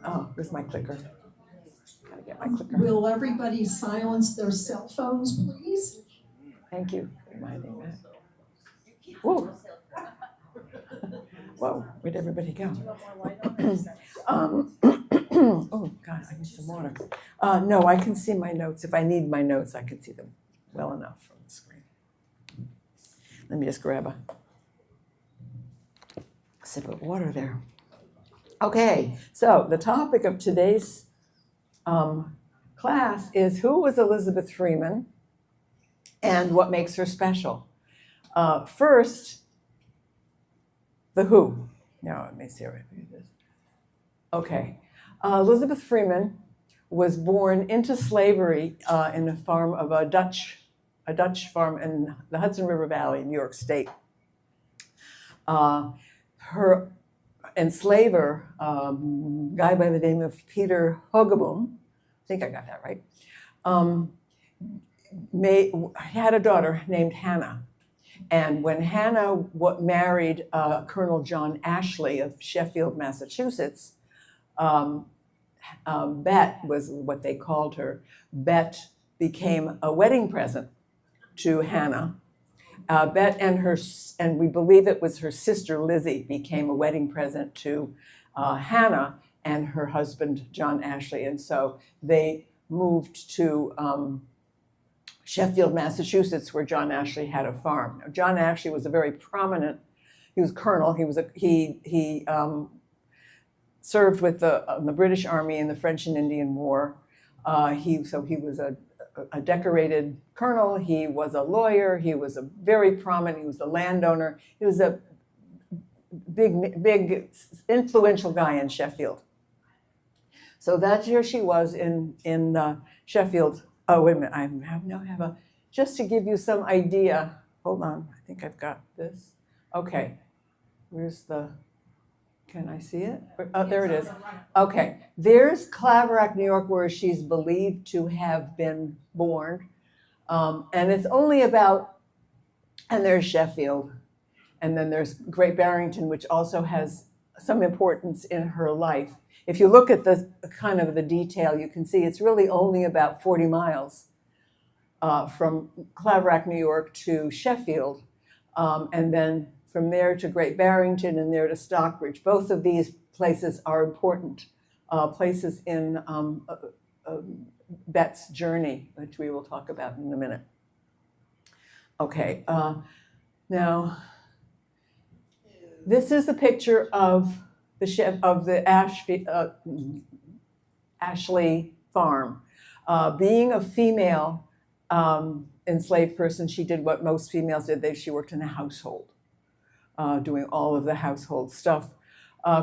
Oh, where's my clicker? Gotta get my clicker. Will everybody silence their cell phones, please? Thank you for reminding me. Whoa. Whoa, where'd everybody go? Oh, God, I need some water. No, I can see my notes. If I need my notes, I can see them well enough from the screen. Let me just grab a sip of water there. Okay, so the topic of today's class is who was Elizabeth Freeman and what makes her special. First, the who. Now, let me see what it is. Okay, Elizabeth Freeman was born into slavery in the farm of a Dutch farm in the Hudson River Valley, New York State. Her enslaver, guy by the name of Peter Hogeboom, I think I got that right, had a daughter named Hannah. And when Hannah married Colonel John Ashley of Sheffield, Massachusetts, Bet was what they called her. Bet became a wedding present to Hannah. Bet and we believe it was her sister Lizzie became a wedding present to Hannah and her husband John Ashley. And so they moved to Sheffield, Massachusetts, where John Ashley had a farm. Now, John Ashley was a very prominent. He was colonel. He served with the British Army in the French and Indian War. He was a decorated colonel. He was a lawyer. He was a very prominent. He was a landowner. He was a big influential guy in Sheffield. So here she was in Sheffield. Oh, wait a minute. I now have just to give you some idea. Hold on. I think I've got this. Okay. Where's can I see it? Oh, there it is. Okay. There's Claverack, New York, where she's believed to have been born. And it's only about, and there's Sheffield. And then there's Great Barrington, which also has some importance in her life. If you look at the kind of the detail, you can see it's really only about 40 miles from Claverack, New York to Sheffield. And then from there to Great Barrington and there to Stockbridge. Both of these places are important places in Bet's journey, which we will talk about in a minute. Okay, now this is a picture of the Ashley farm. Being a female enslaved person, she did what most females did. She worked in the household, doing all of the household stuff.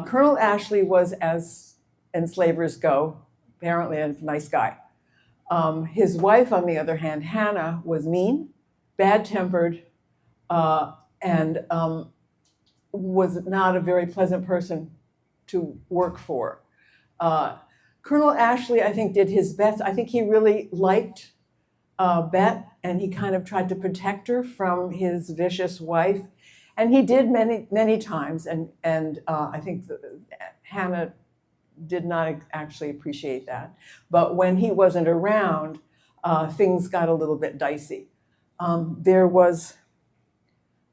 Colonel Ashley was, as enslavers go, apparently a nice guy. His wife, on the other hand, Hannah, was mean, bad-tempered, and was not a very pleasant person to work for. Colonel Ashley, I think, did his best. I think he really liked Bet, and he kind of tried to protect her from his vicious wife. And he did many times, and I think Hannah did not actually appreciate that. But when he wasn't around, things got a little bit dicey. There was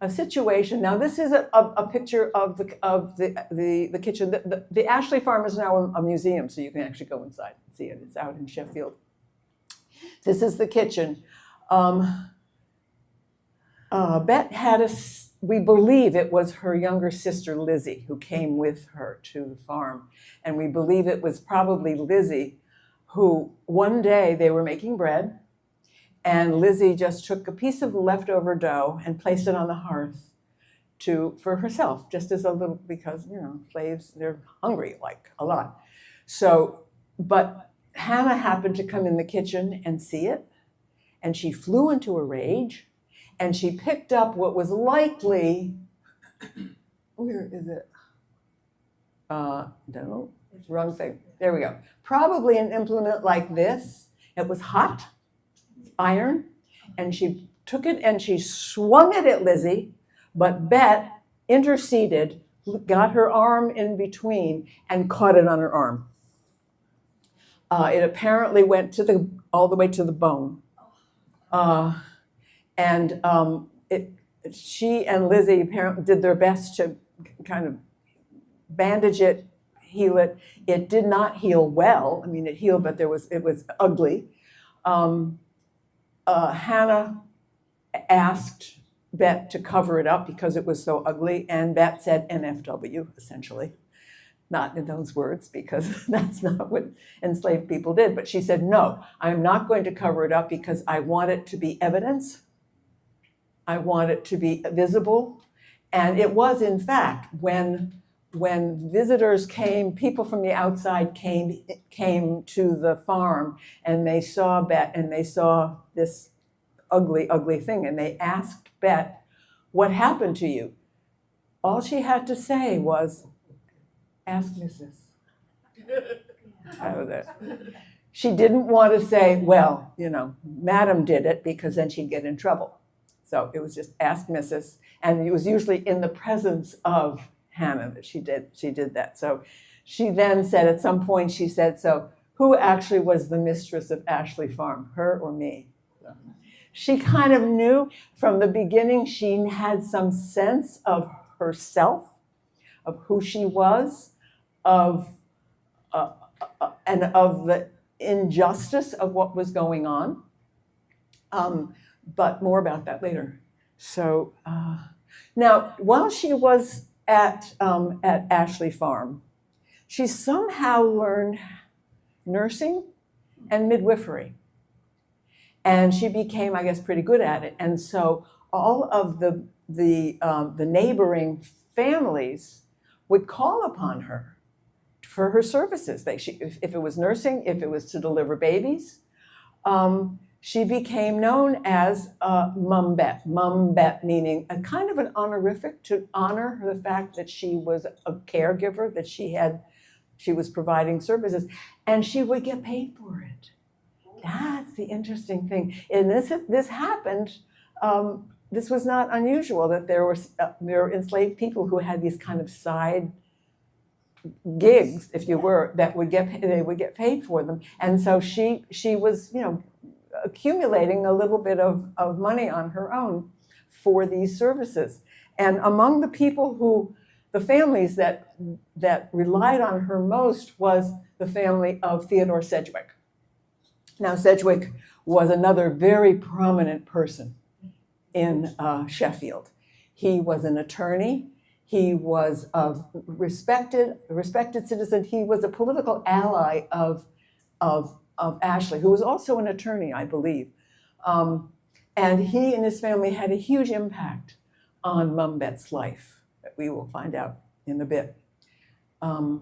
a situation. Now, this is a picture of the kitchen. The Ashley farm is now a museum, so you can actually go inside and see it. It's out in Sheffield. This is the kitchen. Bet had we believe it was her younger sister, Lizzie, who came with her to the farm. And we believe it was probably Lizzie who, one day they were making bread, and Lizzie just took a piece of leftover dough and placed it on the hearth for herself, just as a little, because, slaves, they're hungry, like, a lot. So, but Hannah happened to come in the kitchen and see it, and she flew into a rage, and she picked up what was likely, where is it? No, wrong thing. There we go. Probably an implement like this. It was hot, iron, and she took it and she swung it at Lizzie, but Bet interceded, got her arm in between, and caught it on her arm. It apparently went all the way to the bone. She and Lizzie apparently did their best to kind of bandage it, heal it. It did not heal well. I mean, it healed, but it was ugly. Hannah asked Bet to cover it up because it was so ugly, and Bet said NFW, essentially. Not in those words, because that's not what enslaved people did. But she said, no, I'm not going to cover it up because I want it to be evidence. I want it to be visible. And it was, in fact, when visitors came, people from the outside came to the farm, and they saw Bet, and they saw this ugly, ugly thing, and they asked Bet, what happened to you? All she had to say was, ask Mrs. That was it. She didn't want to say, well, Madam did it, because then she'd get in trouble. So it was just ask Mrs. And it was usually in the presence of Hannah that she did that. So she then said, at some point, she said, so who actually was the mistress of Ashley Farm, her or me? She kind of knew from the beginning. She had some sense of herself, of who she was, and of the injustice of what was going on. But more about that later. So now, while she was at Ashley Farm, she somehow learned nursing and midwifery. And she became, I guess, pretty good at it. And so all of the neighboring families would call upon her for her services. If it was nursing, if it was to deliver babies, she became known as Mum Bet. Mum Bet meaning a kind of an honorific to honor the fact that she was a caregiver, that she was providing services, and she would get paid for it. That's the interesting thing. And this happened. This was not unusual that there were enslaved people who had these kind of side gigs, if you were, they would get paid for them. And so she was, accumulating a little bit of money on her own for these services. And among the families that relied on her most was the family of Theodore Sedgwick. Now, Sedgwick was another very prominent person in Sheffield. He was an attorney. He was a respected citizen. He was a political ally of Ashley, who was also an attorney, I believe. And he and his family had a huge impact on Mum Bet's life, that we will find out in a bit. Do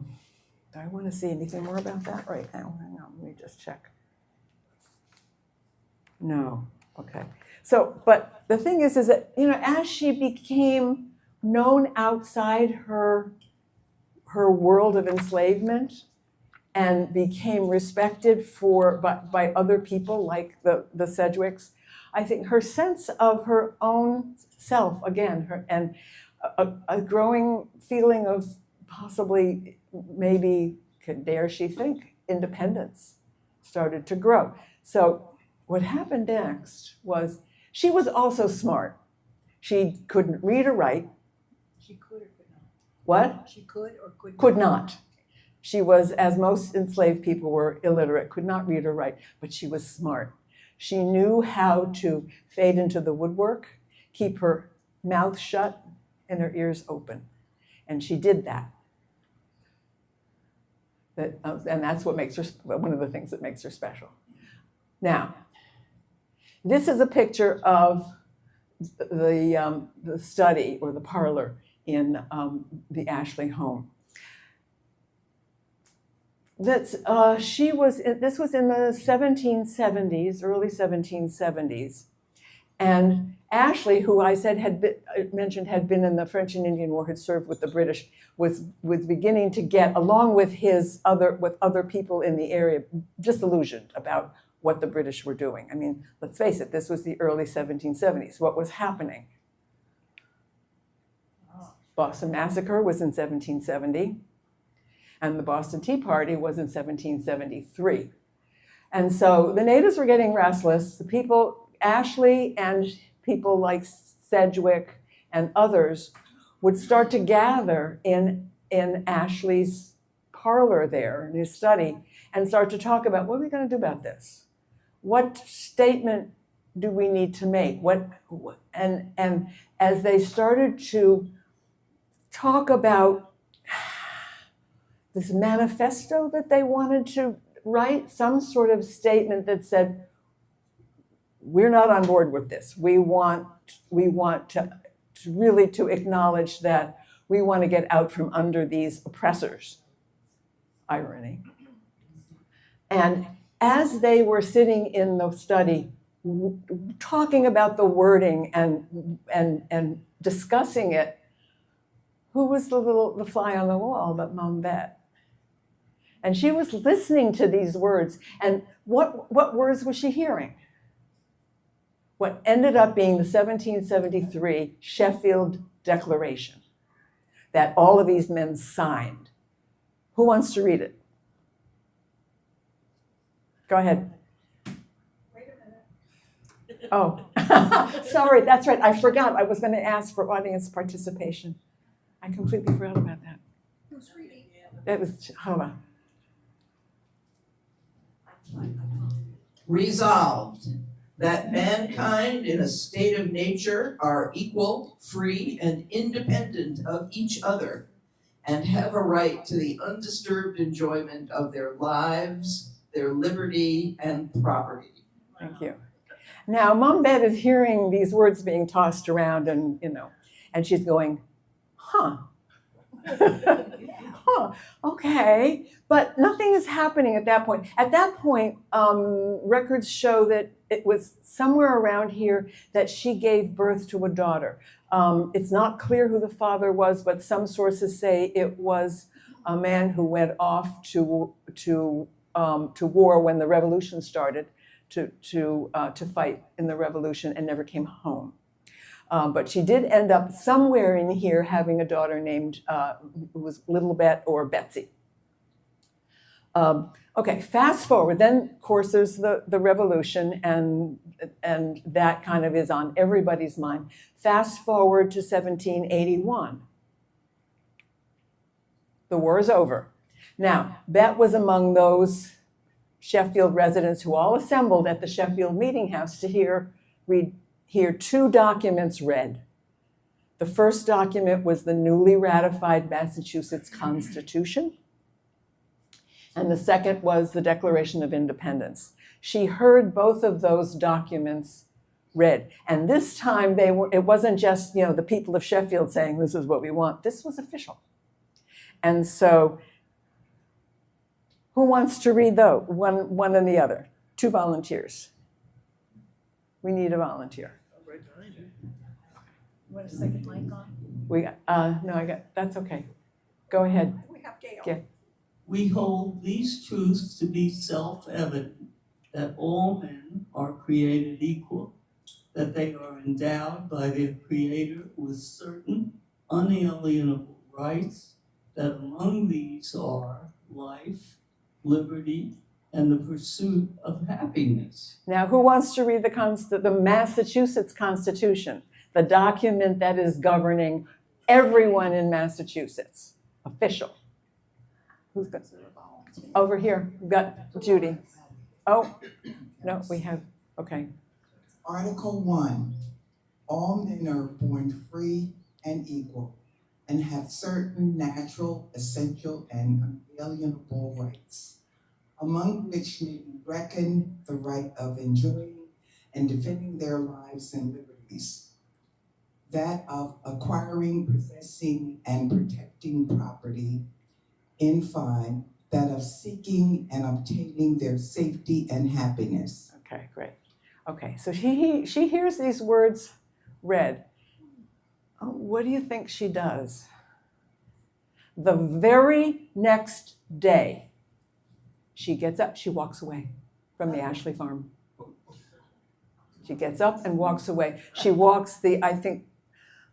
I want to see anything more about that right now? Hang on, let me just check. No, okay. So, but the thing is that, as she became known outside her world of enslavement and became respected by other people like the Sedgwicks, I think her sense of her own self, again, and a growing feeling of possibly, maybe, dare she think, independence started to grow. So what happened next was, she was also smart. She couldn't read or write. She could or could not? What? She could or could not? Could not. She was, as most enslaved people were, illiterate, could not read or write, but she was smart. She knew how to fade into the woodwork, keep her mouth shut and her ears open. And she did that. And that's what makes her, one of the things that makes her special. Now, this is a picture of the study or the parlor in the Ashley home. This was in the 1770s, early 1770s, and Ashley, who I said had been in the French and Indian War, had served with the British, was beginning to get, along with other people in the area, disillusioned about what the British were doing. I mean, let's face it, this was the early 1770s. What was happening? Boston Massacre was in 1770. And the Boston Tea Party was in 1773. And so the natives were getting restless. The people, Ashley and people like Sedgwick and others, would start to gather in Ashley's parlor there, in his study, and start to talk about, what are we going to do about this? What statement do we need to make? And as they started to talk about this manifesto that they wanted to write, some sort of statement that said, we're not on board with this. We want to really to acknowledge that we want to get out from under these oppressors. Irony. And as they were sitting in the study, talking about the wording and discussing it, who was the fly on the wall but Mom Bet? And she was listening to these words. And what words was she hearing? What ended up being the 1773 Sheffield Declaration that all of these men signed. Who wants to read it? Go ahead. Wait a minute. Oh, sorry, that's right. I forgot. I was going to ask for audience participation. I completely forgot about that. Who's reading? That was, hold on. Resolved that mankind in a state of nature are equal, free, and independent of each other, and have a right to the undisturbed enjoyment of their lives, their liberty, and property. Thank you. Now, Mom Bet is hearing these words being tossed around, and and she's going, huh. Huh, okay, but nothing is happening at that point. At that point, records show that it was somewhere around here that she gave birth to a daughter. It's not clear who the father was, but some sources say it was a man who went off to war when the revolution started, to fight in the revolution and never came home. But she did end up somewhere in here having a daughter named, who was Little Bet or Betsy. Okay, fast forward, then of course there's the revolution, and that kind of is on everybody's mind. Fast forward to 1781. The war is over. Now, Bet was among those Sheffield residents who all assembled at the Sheffield Meeting House to hear two documents read. The first document was the newly ratified Massachusetts Constitution, and the second was the Declaration of Independence. She heard both of those documents read, and this time it wasn't just the people of Sheffield saying this is what we want. This was official. And so, who wants to read those? One and the other. Two volunteers. We need a volunteer. You want a second mic on? That's okay. Go ahead. We have Gail. Yeah. We hold these truths to be self-evident, that all men are created equal, that they are endowed by their Creator with certain unalienable rights, that among these are life, liberty, and the pursuit of happiness. Now, who wants to read the Massachusetts Constitution, the document that is governing everyone in Massachusetts? Official. Who's got? Over here, we've got Judy. Oh, no, we have, okay. Article 1, all men are born free and equal and have certain natural, essential, and unalienable rights, among which may be reckoned the right of enjoying and defending their lives and liberties, that of acquiring, possessing, and protecting property, in fine, that of seeking and obtaining their safety and happiness. Okay, great. Okay, so she hears these words read. Oh, what do you think she does? The very next day, she gets up, she walks away from the Ashley farm. She gets up and walks away. She walks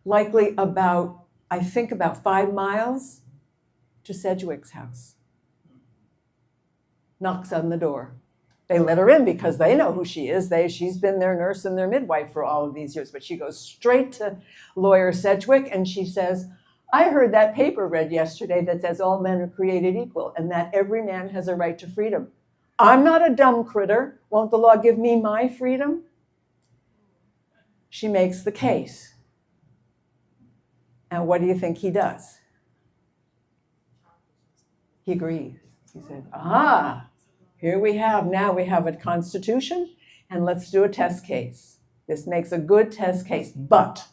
likely about 5 miles to Sedgwick's house. knocks on the door. They let her in because they know who she is. She's been their nurse and their midwife for all of these years. But she goes straight to lawyer Sedgwick and she says, I heard that paper read yesterday that says all men are created equal and that every man has a right to freedom. I'm not a dumb critter. Won't the law give me my freedom? She makes the case. And what do you think he does? He agrees. He says, here we have a constitution, and let's do a test case. This makes a good test case, but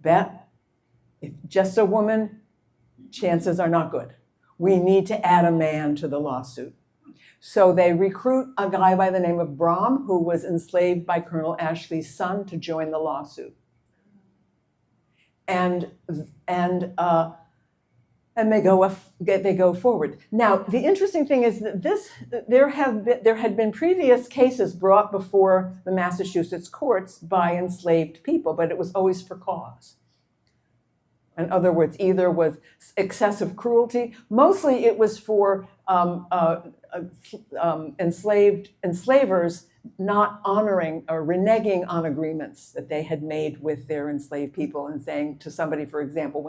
if just a woman, chances are not good. We need to add a man to the lawsuit. So they recruit a guy by the name of Brom, who was enslaved by Colonel Ashley's son, to join the lawsuit. And they go forward. Now, the interesting thing is that there had been previous cases brought before the Massachusetts courts by enslaved people, but it was always for cause. In other words, either was excessive cruelty. Mostly it was for enslavers not honoring or reneging on agreements that they had made with their enslaved people and saying to somebody, for example,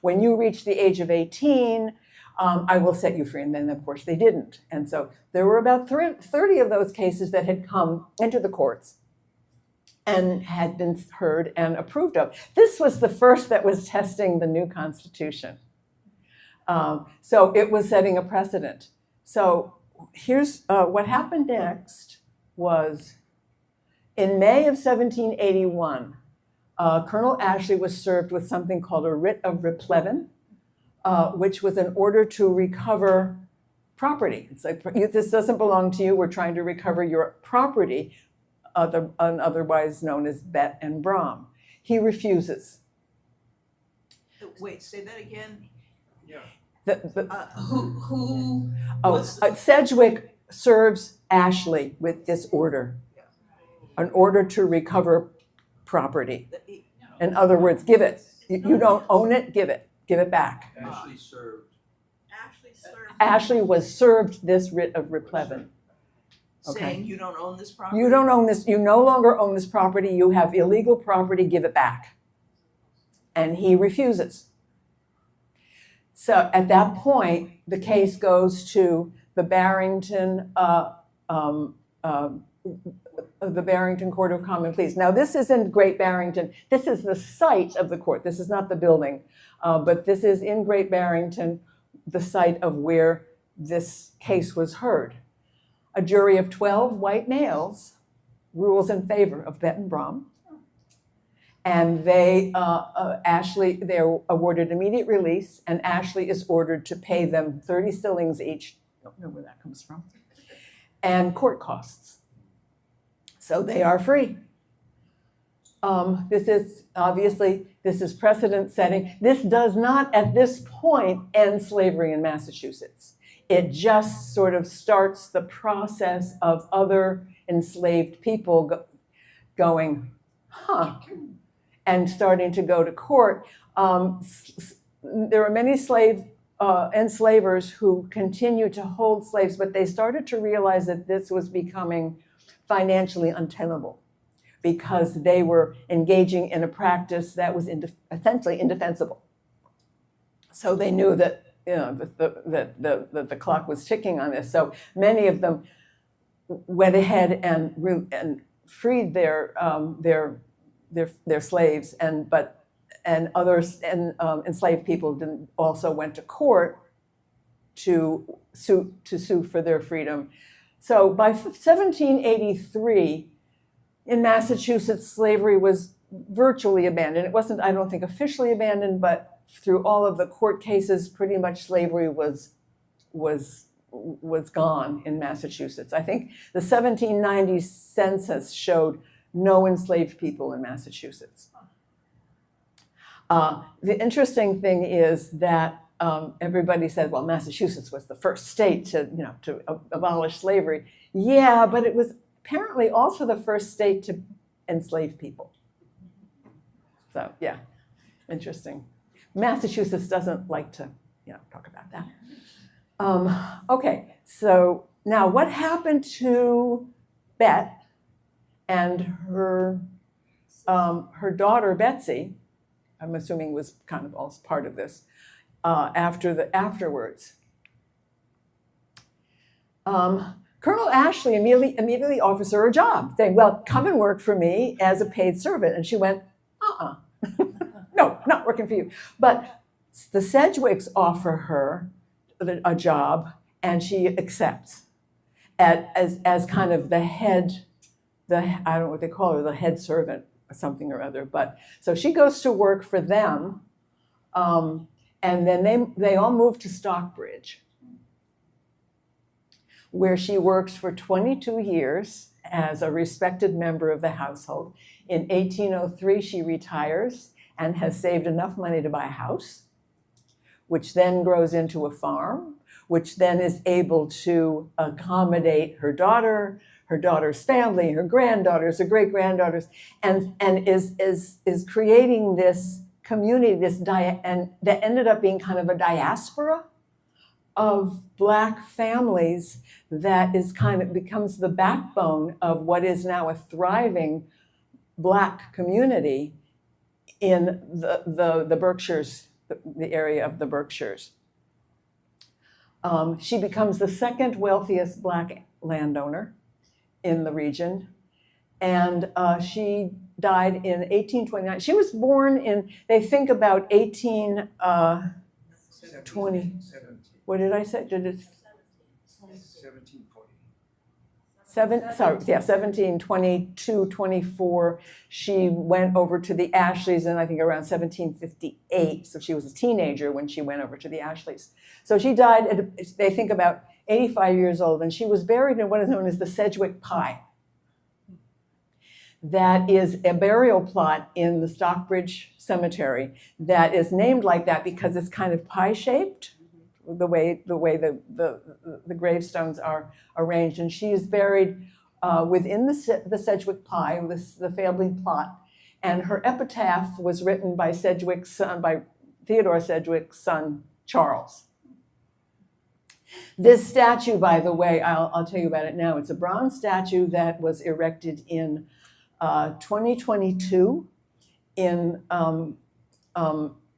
when you reach the age of 18, I will set you free. And then, of course, they didn't. And so there were about 30 of those cases that had come into the courts and had been heard and approved of. This was the first that was testing the new Constitution. So it was setting a precedent. So here's what happened next was in May of 1781, Colonel Ashley was served with something called a writ of replevin, which was an order to recover property. It's like, this doesn't belong to you, we're trying to recover your property, otherwise known as Bet and Brom. He refuses. Wait, say that again. Sedgwick serves Ashley with this order, an order to recover property. In other words, give it. You don't own it, give it back. Ashley was served this writ of replevin. Okay. Saying you don't own this property? You don't own this, you no longer own this property, you have illegal property, give it back. And he refuses. So at that point, the case goes to the Barrington Court of Common Pleas. Now, this isn't Great Barrington. This is the site of the court. This is not the building, but this is in Great Barrington, the site of where this case was heard. A jury of 12 white males rules in favor of Bet and Brom. And they're awarded immediate release, and Ashley is ordered to pay them 30 shillings each. I don't know where that comes from. And court costs. So they are free. This is precedent setting. This does not, at this point, end slavery in Massachusetts. It just sort of starts the process of other enslaved people going, and starting to go to court. There are many enslavers who continue to hold slaves, but they started to realize that this was becoming financially untenable because they were engaging in a practice that was essentially indefensible. So they knew that the clock was ticking on this. So many of them went ahead and freed their slaves, and others enslaved people also went to court to sue for their freedom. So by 1783, in Massachusetts, slavery was virtually abandoned. It wasn't, I don't think, officially abandoned, but through all of the court cases, pretty much slavery was gone in Massachusetts. I think the 1790 census showed no enslaved people in Massachusetts. The interesting thing is that everybody said, well, Massachusetts was the first state to abolish slavery. Yeah, but it was apparently also the first state to enslave people. So yeah, interesting. Massachusetts doesn't like to talk about that. Okay, so Now, what happened to Bet and her daughter Betsy? I'm assuming was kind of also part of this afterwards. Colonel Ashley immediately offers her a job, saying, "Well, come and work for me as a paid servant." And she went, "No, not working for you." But the Sedgwicks offer her a job, and she accepts as kind of the head, I don't know what they call her, the head servant or something or other. But so she goes to work for them, and then they all move to Stockbridge, where she works for 22 years as a respected member of the household. In 1803, she retires and has saved enough money to buy a house, which then grows into a farm, which then is able to accommodate her daughter, her daughter's family, her granddaughters, her great-granddaughters, and is creating this community, and that ended up being kind of a diaspora of Black families that is becomes the backbone of what is now a thriving Black community in the Berkshires, the area of the Berkshires. She becomes the second wealthiest Black landowner in the region, and she died in 1829. She was born in, they think about 1820. What did I say? Did it? 1722, 24. She went over to the Ashleys in, I think, around 1758. So she was a teenager when she went over to the Ashleys. So she died at, they think, about 85 years old, and she was buried in what is known as the Sedgwick Pie. That is a burial plot in the Stockbridge Cemetery that is named like that because it's kind of pie-shaped, the way the gravestones are arranged. And she is buried within the Sedgwick Pie, the family plot. And her epitaph was written by Theodore Sedgwick's son, Charles. This statue, by the way, I'll tell you about it now. It's a bronze statue that was erected in 2022 in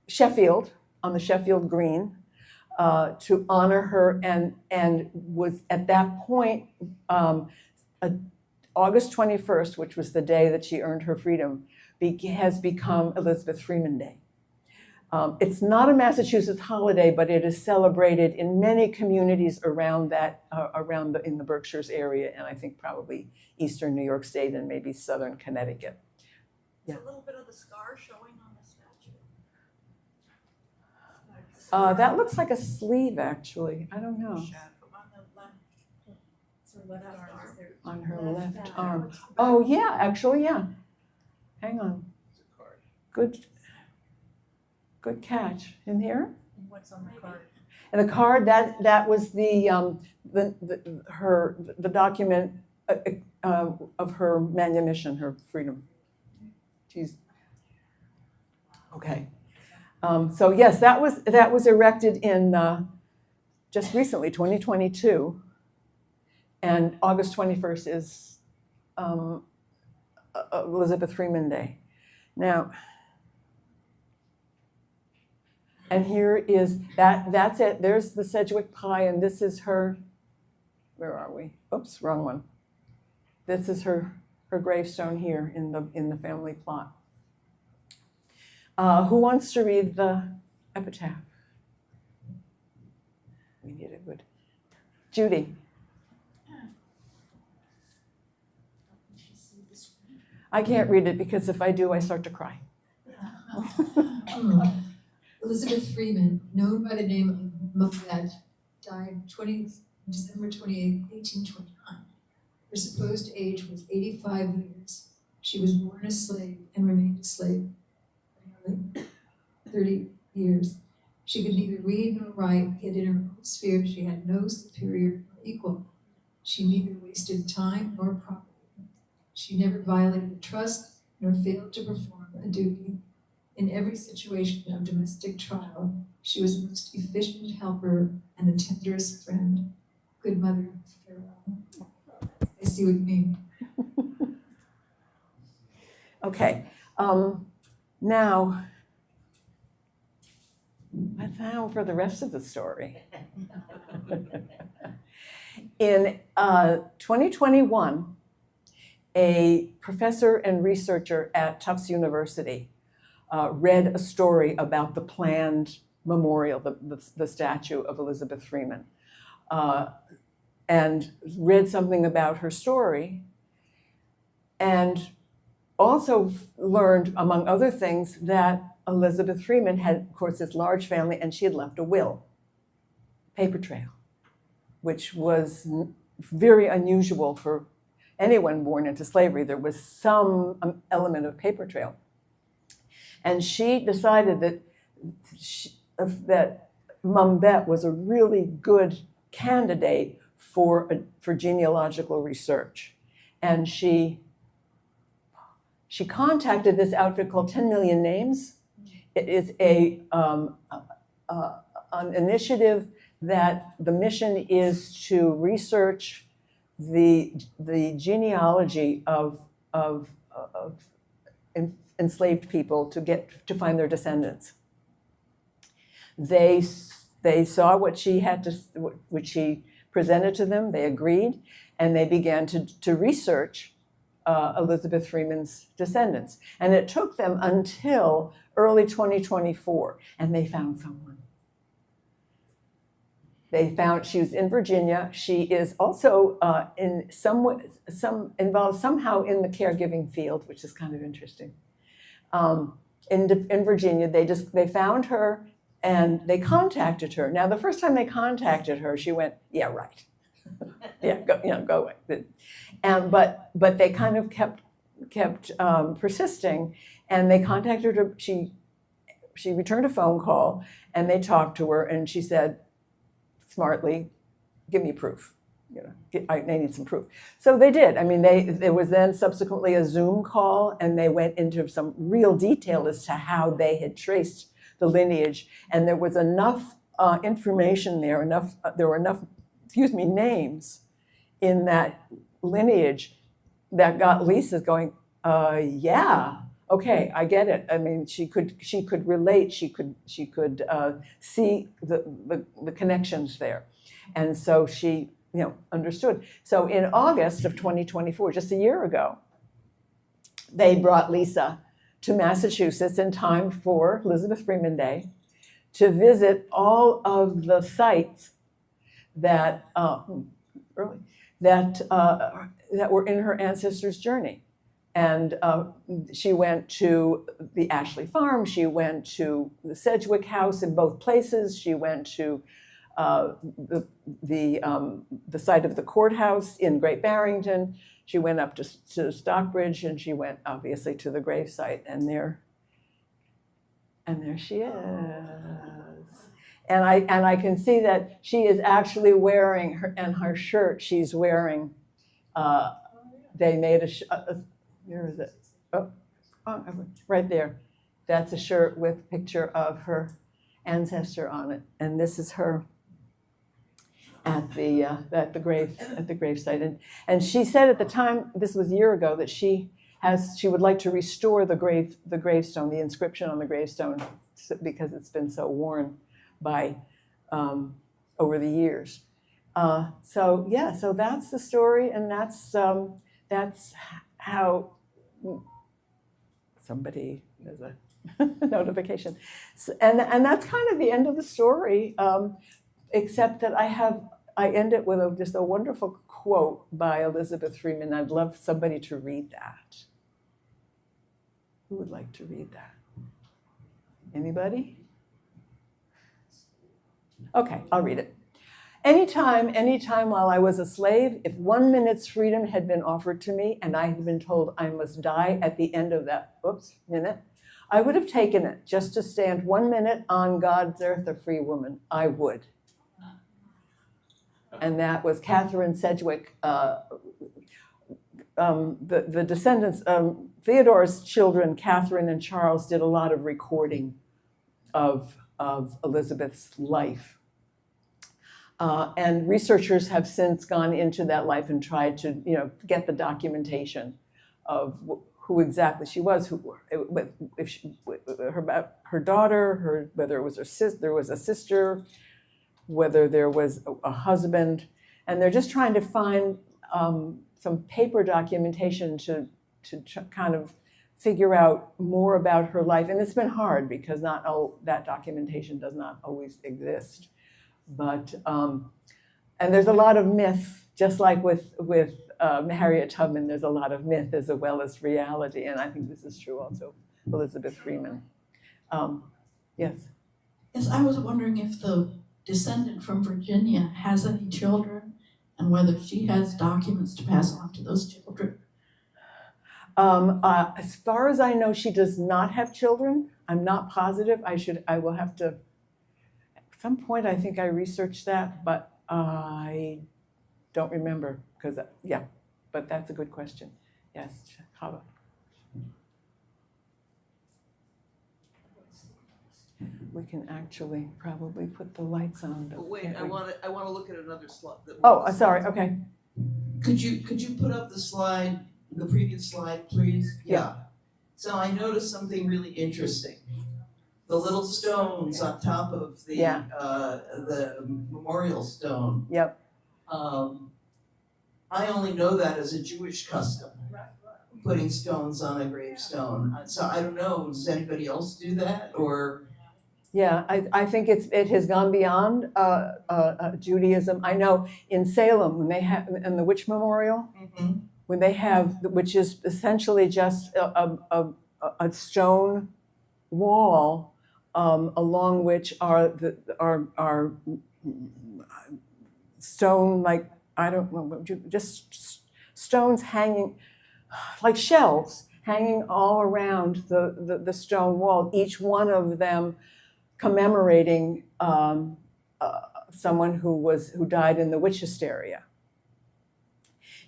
Sheffield, on the Sheffield Green, to honor her, and was at that point, August 21st, which was the day that she earned her freedom, has become Elizabeth Freeman Day. It's not a Massachusetts holiday, but it is celebrated in many communities around in the Berkshires area, and I think probably eastern New York State and maybe southern Connecticut. Is a little bit of the scar showing on the statue? That looks like a sleeve, actually. I don't know. On the left. So left arm. On her left arm. Oh, yeah, actually, yeah. Hang on. Good catch. In here? What's on the card? And the card, that was the document of her manumission, her freedom. She's okay. So yes, that was erected in just recently, 2022, and August 21st is Elizabeth Freeman Day. Now, and here is that's it. There's the Sedgwick Pie, and this is her. Where are we? Oops, wrong one. This is her gravestone here in the family plot. Who wants to read the epitaph? We need a good. Judy. I can't read it because if I do, I start to cry. Elizabeth Freeman, known by the name of Mother, died December 28, 1829. Her supposed age was 85 years. She was born a slave and remained a slave for nearly 30 years. She could neither read nor write, yet in her own sphere she had no superior nor equal. She neither wasted time nor property. She never violated a trust nor failed to perform a duty. In every situation of domestic trial, she was the most efficient helper and the tenderest friend. good mother, farewell. I see what you mean. Okay, now for the rest of the story. In 2021, a professor and researcher at Tufts University read a story about the planned memorial, the statue of Elizabeth Freeman, and read something about her story, and also learned, among other things, that Elizabeth Freeman had, of course, this large family, and she had left a will, paper trail, which was very unusual for anyone born into slavery. There was some element of paper trail. And she decided that Mum Bet was a really good candidate for genealogical research. And she contacted this outfit called 10 Million Names. It is an initiative that the mission is to research the genealogy of enslaved people to find their descendants. They saw what she presented to them. They agreed, and they began to research Elizabeth Freeman's descendants. And it took them until early 2024, and they found someone. They found she was in Virginia. She is also involved somehow in the caregiving field, which is kind of interesting. In Virginia, they found her and they contacted her. Now, the first time they contacted her, she went, "Yeah, right, yeah, go away." But they kind of kept persisting, and they contacted her. She returned a phone call, and they talked to her, and she said, smartly, "Give me proof. I need some proof." So they did. I mean, there was then subsequently a Zoom call, and they went into some real detail as to how they had traced the lineage, and there was enough information there. There were enough, names in that lineage that got Lisa going. Yeah. Okay, I get it. I mean, she could relate. She could see the connections there, and so she understood. So in August of 2024, just a year ago, they brought Lisa to Massachusetts in time for Elizabeth Freeman Day to visit all of the sites that were in her ancestors' journey. And she went to the Ashley Farm, she went to the Sedgwick House in both places, she went to the site of the courthouse in Great Barrington, she went up to Stockbridge, and she went obviously to the gravesite, and there she is. And I can see that she is actually wearing her shirt she's wearing, they made where is it? Oh, right there. That's a shirt with a picture of her ancestor on it, and this is her at the gravesite. And she said at the time, this was a year ago, that she would like to restore the gravestone, the inscription on the gravestone, because it's been so worn by over the years. So that's the story, and that's how somebody has a notification. And that's kind of the end of the story, except that I end it with just a wonderful quote by Elizabeth Freeman. I'd love somebody to read that. Who would like to read that? Anybody? Okay, I'll read it. Anytime while I was a slave, if 1 minute's freedom had been offered to me and I had been told I must die at the end of that minute, I would have taken it just to stand 1 minute on God's earth a free woman. I would. And that was Catherine Sedgwick. The descendants, Theodore's children, Catherine and Charles, did a lot of recording of Elizabeth's life. And researchers have since gone into that life and tried to, get the documentation of who exactly she was, if she, her daughter, whether it was there was a sister, whether there was a husband, and they're just trying to find some paper documentation to kind of figure out more about her life. And it's been hard because not all that documentation does not always exist. But and there's a lot of myth, just like with Harriet Tubman. There's a lot of myth as well as reality, and I think this is true also. Elizabeth Freeman. Yes. Yes, I was wondering if the descendant from Virginia has any children, and whether she has documents to pass on to those children. As far as I know, she does not have children. I'm not positive. I will have to. At some point, I think I researched that, but I don't remember because, but that's a good question. Yes, Chava. We can actually probably put the lights on. But wait, I want to look at another slide. Sorry, okay. Could you put up the slide, the previous slide, please? Yeah. So I noticed something really interesting. The little stones on top of the memorial stone. Yep. I only know that as a Jewish custom, putting stones on a gravestone. So I don't know, does anybody else do that, or? Yeah, I think it has gone beyond Judaism. I know in Salem, when they have, in the Witch Memorial, when they have, which is essentially just a stone wall along which are stone, like, I don't know, just stones hanging, like shelves, hanging all around the stone wall, each one of them commemorating someone who died in the witch hysteria.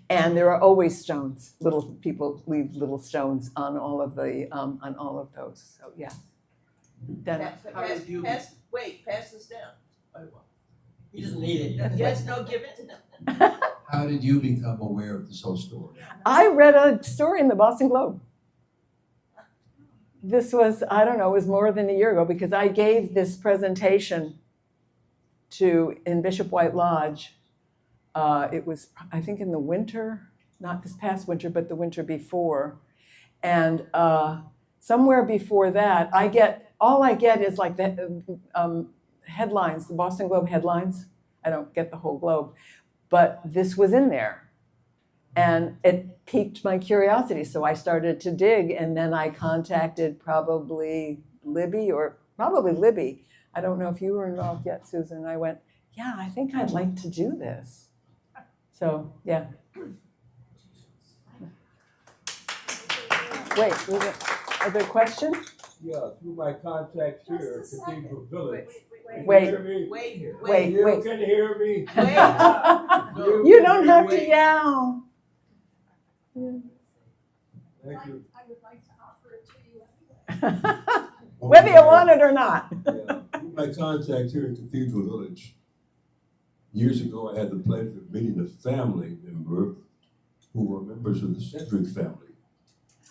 And there are always stones. Little people leave little stones on all of those. So yeah. Pass this down. He doesn't need it. Yes, no, give it to them. How did you become aware of this whole story? I read a story in the Boston Globe. This was, I don't know, it was more than a year ago, because I gave this presentation in Bishop White Lodge. It was, I think, in the winter, not this past winter, but the winter before. And somewhere before that, all I get is like the headlines, the Boston Globe headlines. I don't get the whole Globe, but this was in there. And it piqued my curiosity, so I started to dig, and then I contacted probably Libby. I don't know if you were involved yet, Susan. I went, yeah, I think I'd like to do this. So, yeah. Wait, other question? Yeah, through my contacts here, Cathedral Village. Wait. Can you hear me? Wait. You can hear me? You don't have to yell. Thank you. I would like to offer it to you anyway. Whether you want it or not. Yeah, through my contact here in Cathedral Village, years ago I had the pleasure of meeting a family member who were members of the Cedric family.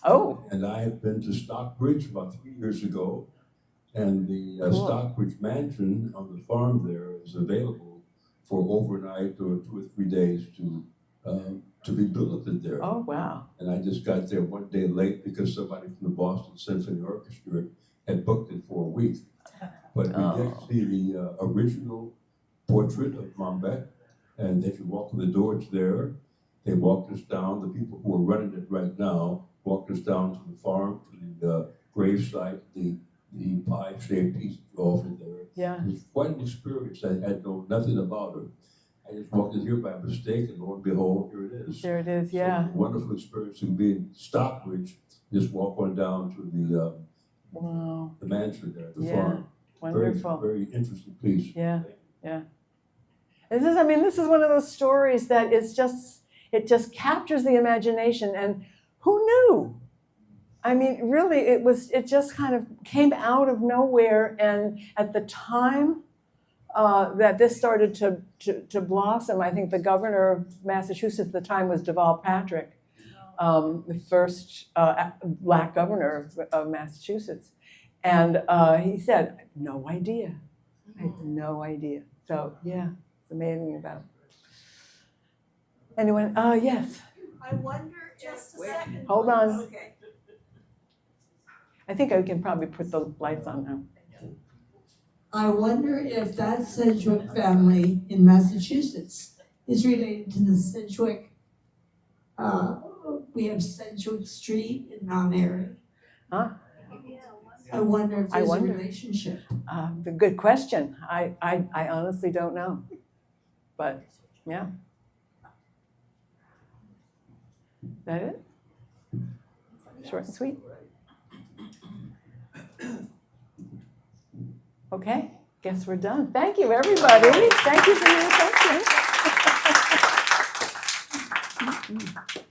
Oh. And I have been to Stockbridge about 3 years ago, and the Cool. Stockbridge mansion on the farm there is available for overnight or 2 or 3 days to be billeted there. Oh, wow. And I just got there one day late because somebody from the Boston Symphony Orchestra had booked it for a week. But we did see the original portrait of Mombek, and as you walk in the door, it's there. They walked us down. The people who are running it right now walked us down to the farm, to the gravesite, the pie-shaped piece of altar there. Yeah. It was quite an experience. I had known nothing about her. I just walked in here by mistake, and lo and behold, here it is. There it is, yeah. So, wonderful experience to be in Stockbridge. Just walk on down to Wow. the mansion there, the Yeah. farm. Wonderful. Very, very interesting piece. Yeah. This is one of those stories that it just captures the imagination, and who knew? I mean, really, it just kind of came out of nowhere, and at the time, that this started to blossom. I think the governor of Massachusetts at the time was Deval Patrick, the first black governor of Massachusetts. And he said, no idea. I had no idea. So yeah, it's amazing about. Anyone? Yes. I wonder, just a second. Hold on. Okay. I think I can probably put the lights on now. I wonder if that Sedgwick family in Massachusetts is related to the Sedgwick, we have Sedgwick Street in Mount Airy. Huh? I wonder if I there's a wonder. relationship. A good question. I honestly don't know. But yeah. Is that it? Short and sweet? Okay, guess we're done. Thank you, everybody. Thank you for your attention.